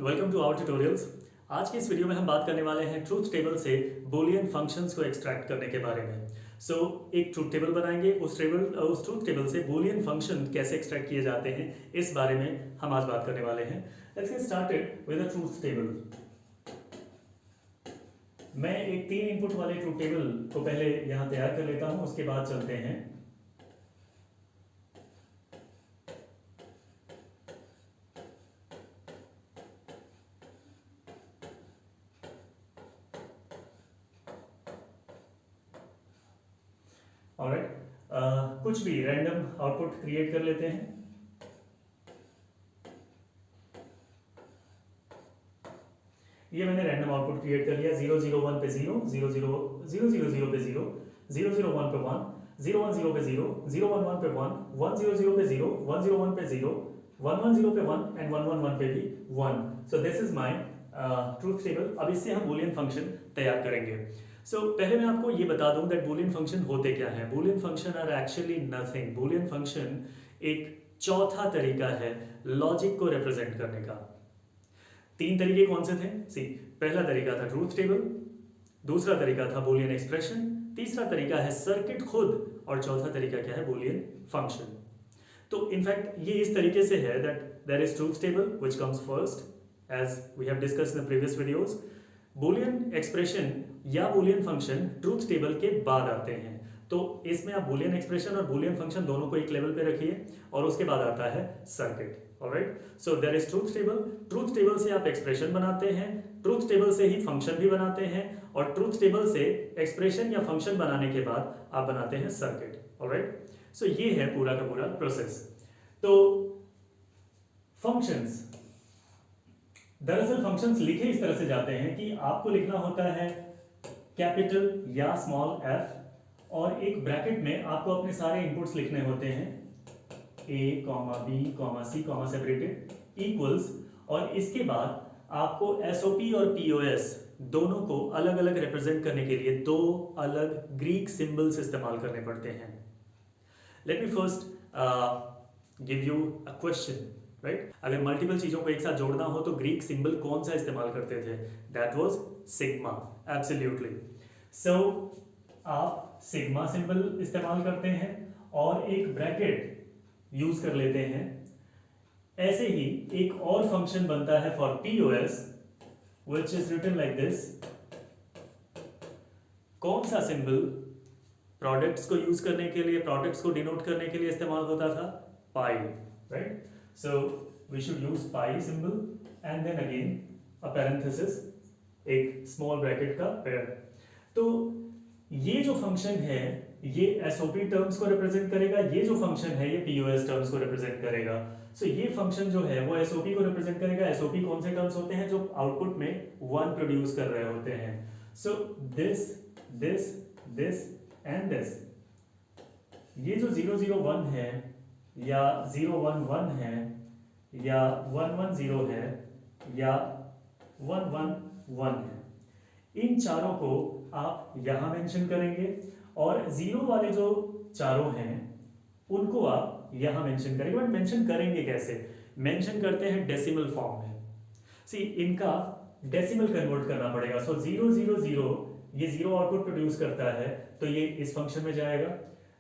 Welcome to our tutorials. आज की इस वीडियो में हम बात करने वाले हैं ट्रूथ टेबल से बूलियन फंक्शंस को एक्सट्रैक्ट करने के बारे में। एक ट्रूथ टेबल बनाएंगे, उस ट्रूथ टेबल से बूलियन फंक्शन कैसे एक्सट्रैक्ट किए जाते हैं इस बारे में हम आज बात करने वाले हैं। Let's get started with a truth table. मैं एक 3 इनपुट वाले ट्रूथ टेबल को पहले यहाँ तैयार कर लेता हूँ, उसके बाद चलते हैं। ऑलराइट, कुछ भी रैंडम आउटपुट क्रिएट कर लेते हैं। ये मैंने रैंडम आउटपुट क्रिएट कर लिया। 0 0 1 पे 0, 0 0 0 0 0 पे 0, 0 0 1 पे 1, 0 1 0 पे 0, 0 1 1 पे 1, 1 0 0 पे 0, 1 0 1 पे 0, 1 1 0 पे 1 एंड 1 1 1 पे भी 1। So this is my truth table. अब इससे हम बूलियन फंक्शन तैयार करेंगे। पहले मैं आपको ये बता दूं दैट बूलियन फंक्शन होते क्या है। Boolean function are actually nothing. Boolean function एक चौथा तरीका है लॉजिक को रिप्रेजेंट करने का। 3 तरीके कौन से थे? पहला तरीका था ट्रूथ टेबल, दूसरा तरीका था बूलियन एक्सप्रेशन, तीसरा तरीका है सर्किट खुद, और चौथा तरीका क्या है? Boolean function. तो इनफैक्ट ये इस तरीके से है that there is truth table which comes first as we have discussed in the previous videos. Boolean expression या बूलियन फंक्शन ट्रूथ टेबल के बाद आते हैं। तो इसमें आप बूलियन एक्सप्रेशन और बूलियन फंक्शन दोनों को एक लेवल पे रखिए और उसके बाद आता है circuit. Alright, so there is truth table. Truth table से आप एक्सप्रेशन बनाते हैं, ट्रूथ टेबल से ही फंक्शन भी बनाते हैं, और ट्रूथ टेबल से एक्सप्रेशन या फंक्शन बनाने के बाद आप बनाते हैं सर्किट। ऑलराइट, सो ये है पूरा का पूरा प्रोसेस। तो फंक्शंस, दरअसल फंक्शंस लिखे इस तरह से जाते हैं कि आपको लिखना होता है कैपिटल या स्मॉल एफ, और एक ब्रैकेट में आपको अपने सारे इनपुट्स लिखने होते हैं a, b, c, separated equals, और इसके बाद आपको SOP और POS दोनों को अलग अलग रिप्रेजेंट करने के लिए 2 अलग ग्रीक सिंबल्स इस्तेमाल करने पड़ते हैं। Let me first give you a question. Right, अगर मल्टीपल चीजों को एक साथ जोड़ना हो तो ग्रीक सिंबल कौन सा इस्तेमाल करते थे? That was sigma. एब्सोल्युटली। सो आप सिग्मा सिंबल इस्तेमाल करते हैं और एक ब्रैकेट यूज कर लेते हैं। ऐसे ही एक और फंक्शन बनता है for POS which is written like this। कौन सा सिंबल प्रोडक्ट्स को यूज करने के लिए, प्रोडक्ट्स को डिनोट करने के लिए इस्तेमाल होता था? Pi. Right, so we should use pi symbol and then again a parenthesis, एक स्मॉल ब्रैकेट का पेयर। तो ये जो फंक्शन है ये SOP टर्म्स को रिप्रेजेंट करेगा, ये जो फंक्शन है ये POS टर्म्स को रिप्रेजेंट करेगा। ये फंक्शन जो है वो SOP को रिप्रेजेंट करेगा। SOP कौन से टर्म्स होते हैं? जो आउटपुट में 1 प्रोड्यूस कर रहे होते हैं। This this this and this. ये जो 0 0 1 है या 0 1 1 है या 1 1 0 है या 1 1 1 है, इन चारों को आप यहां मेंशन करेंगे, और 0 वाले जो चारों हैं उनको आप यहां मेंशन करेंगे। बट मेंशन करेंगे कैसे? मेंशन करते हैं डेसिमल फॉर्म में। इनका डेसिमल कन्वर्ट करना पड़ेगा। 0 0 0 ये 0 आउटपुट प्रोड्यूस करता है तो ये इस फंक्शन में जाएगा।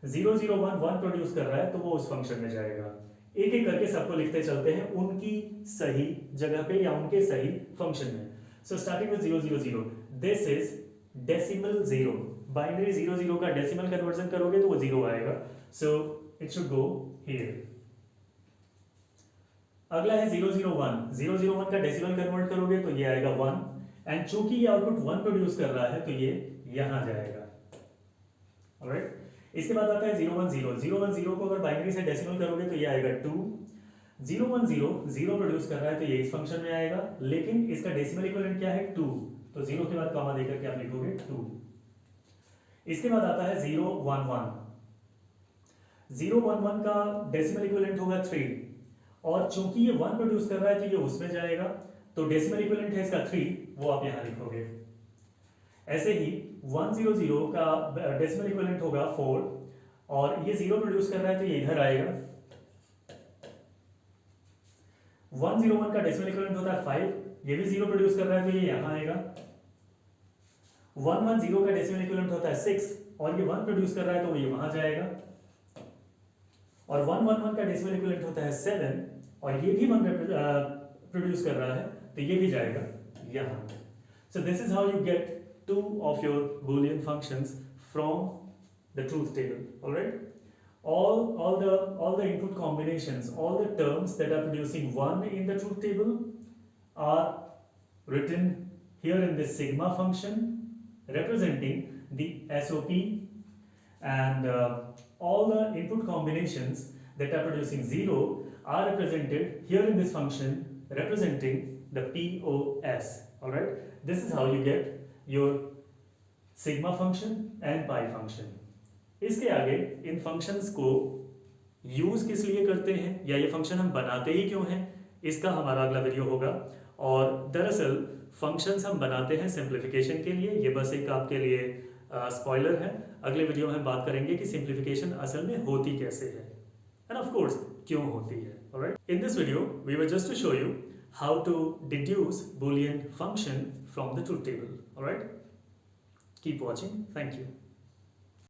0 0 1 1 प्रोड्यूस कर रहा है तो वो उस फंक्शन में जाएगा। एक एक करके सबको लिखते चलते हैं उनकी सही जगह पे या उनके सही फंक्शन में। Starting with 0 0 0, this is decimal 0। Binary 0 0 का डेसिमल कन्वर्जन करोगे तो वो 0 आएगा। It should go here. अगला है 0 0 1। 0 0 1 का डेसिमल कन्वर्ट करोगे तो ये आएगा 1, एंड चूंकि ये आउटपुट 1 प्रोड्यूस कर रहा है तो ये यहां जाएगा। ऑलराइट, इसके बाद आता है 0 1 0। 0 1 0 को अगर बाइनरी से डेसिमल करोगे तो ये आएगा 2। 0 1 0 0 प्रोड्यूस कर रहा है तो ये इस फंक्शन में आएगा, लेकिन इसका डेसिमल इक्विवेलेंट क्या है? 2। तो 0 के बाद कॉमा देकर के आप लिखोगे 2। इसके बाद आता है 0 1 1। 0 1 1 का डेसिमल इक्विवेलेंट होगा 3, और चूंकि ये 1 प्रोड्यूस कर रहा है तो ये उसमें जाएगा, तो डेसिमल इक्विवेलेंट है इसका 3, वो आप यहां लिखोगे। ऐसे ही 1 0 0 का डेसिमल इक्विवेलेंट होगा 4, और ये 0 प्रोड्यूस कर रहा है तो ये इधर आएगा। 1 0 1 का डेसिमल इक्विवेलेंट होता है 5, ये भी 0 प्रोड्यूस कर रहा है तो ये यहाँ आएगा। 110 का डेसिमल इक्विवेलेंट होता है 6 और ये 1 प्रोड्यूस कर रहा है तो ये वहां जाएगा। और 111 का डेसिमल इक्विवेलेंट होता है 7 और ये भी 1 प्रोड्यूस कर रहा है तो ये भी जाएगा यहाँ। So this is how you get two of your Boolean functions from the truth table. All right, all the input combinations, all the terms that are producing 1 in the truth table are written here in this sigma function representing the SOP, and all the input combinations that are producing 0 are represented here in this function representing the POS. All right, this is how you get your sigma function and pi function. इसके आगे इन functions को use किस लिए करते हैं या ये function हम बनाते ही क्यों हैं, इसका हमारा अगला वीडियो होगा। और दरअसल functions हम बनाते हैं simplification के लिए, ये बस एक आपके लिए spoiler है। अगले वीडियो में हम बात करेंगे कि simplification असल में होती कैसे है and of course क्यों होती है। Alright? In this video we were just to show you how to deduce Boolean function from the truth table. All right, keep watching. Thank you.